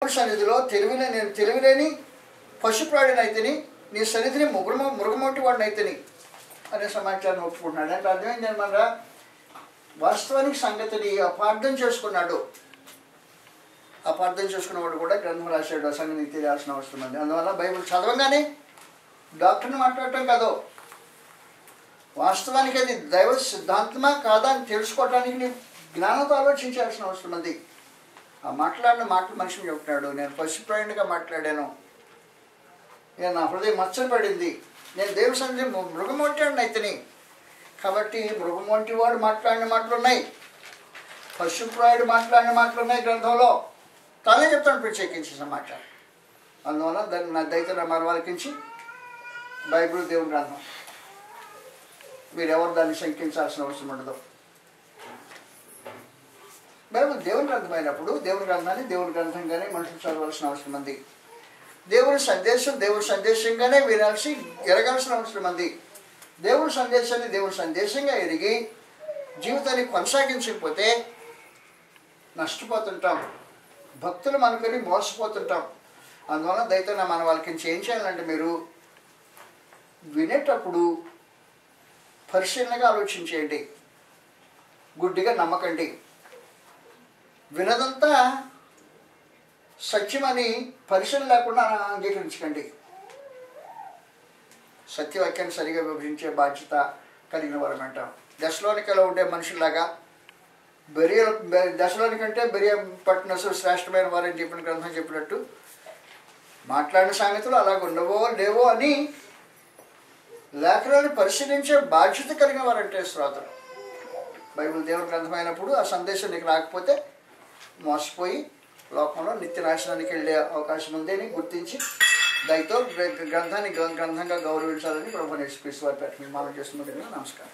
దేవుని సన్నిధిలో నేను తెలివిలేని పశుప్రాడినైతేని, నీ సన్నిధిని మృగమొంటి వాడినైతేని అనే సమాచారం ఒప్పుకుంటున్నాడు. అంటే అర్థమైంది అనమాట. వాస్తవానికి సంగతిని అపార్థం చేసుకున్నాడు. అపార్థం చేసుకున్నవాడు కూడా గ్రంథం రాశాడు. ఆ సంగతిని తెలియాల్సిన అవసరం ఉంది. అందువల్ల బైబిల్ చదవగానే డాక్టర్ని మాట్లాడటం కాదు, వాస్తవానికి అది దైవ సిద్ధాంతమా కాదా అని తెలుసుకోవడానికి నీ జ్ఞానంతో ఆలోచించాల్సిన అవసరం ఉంది. ఆ మాట్లాడిన మాటలు మనిషిని చెప్తున్నాడు. నేను పశుప్రాయునిగా మాట్లాడాను, నేను నా హృదయం మచ్చపడింది, నేను దేవుని సన్నిధి మృగమొంటి అయితేని. కాబట్టి మృగమొంటి వాడు మాట్లాడిన మాటలు ఉన్నాయి, పశుప్రాయుడు మాట్లాడిన మాటలు ఉన్నాయి గ్రంథంలో. తానే చెప్తాను ప్రత్యేకించిన మాట. అందువల్ల దాన్ని నా దయతో నా మరవాలకించి బైబిల్ దేవుని గ్రంథం, మీరెవరు దాన్ని శంకించాల్సిన అవసరం ఉండదు. బైబిల్ దేవుని గ్రంథం అయినప్పుడు దేవుని గ్రంథాన్ని దేవుని గ్రంథంగానే మనుషులు చదవాల్సిన అవసరం ఉంది. దేవుని సందేశంగానే వినాల్సి ఎరగాల్సిన అవసరం ఉంది. దేవుని సందేశాన్ని దేవుని సందేశంగా ఎరిగి జీవితాన్ని కొనసాగించకపోతే నష్టపోతుంటాం, భక్తులు అనుకుని మోసపోతుంటాం. అందువల్ల దయతో మన వాళ్ళకి ఏం చేయాలంటే, మీరు వినేటప్పుడు పరిశీలనగా ఆలోచించేయండి, గుడ్డిగా నమ్మకండి. వినదంతా సత్యమని పరిశీలన లేకుండా అంగీకరించకండి. సత్యవాక్యాన్ని సరిగా విభజించే బాధ్యత కలిగిన వారు అంటాం. దశలోనికలో ఉండే మనుషుల్లాగా దశలోనికంటే బెరియా పట్టణస్తులు శ్రేష్టమైన వారని చెప్పిన గ్రంథం చెప్పినట్టు మాట్లాడిన సంగతులు అలాగ ఉండవో లేవో అని లేఖనాన్ని పరిశీలించే బాధ్యత కలిగిన వారంటే శ్రోతలు. బైబిల్ దేవుని గ్రంథమైనప్పుడు ఆ సందేశం నీకు రాకపోతే మోసపోయి లోకంలో నిత్య నాశనానికి వెళ్ళే అవకాశం ఉంది అని గుర్తించి దయతో గ్రంథాన్ని గ్రంథంగా గౌరవించాలని ప్రభువు యేసుక్రీస్తు వారి పేరిట మనం చేస్తున్నది. నమస్కారం.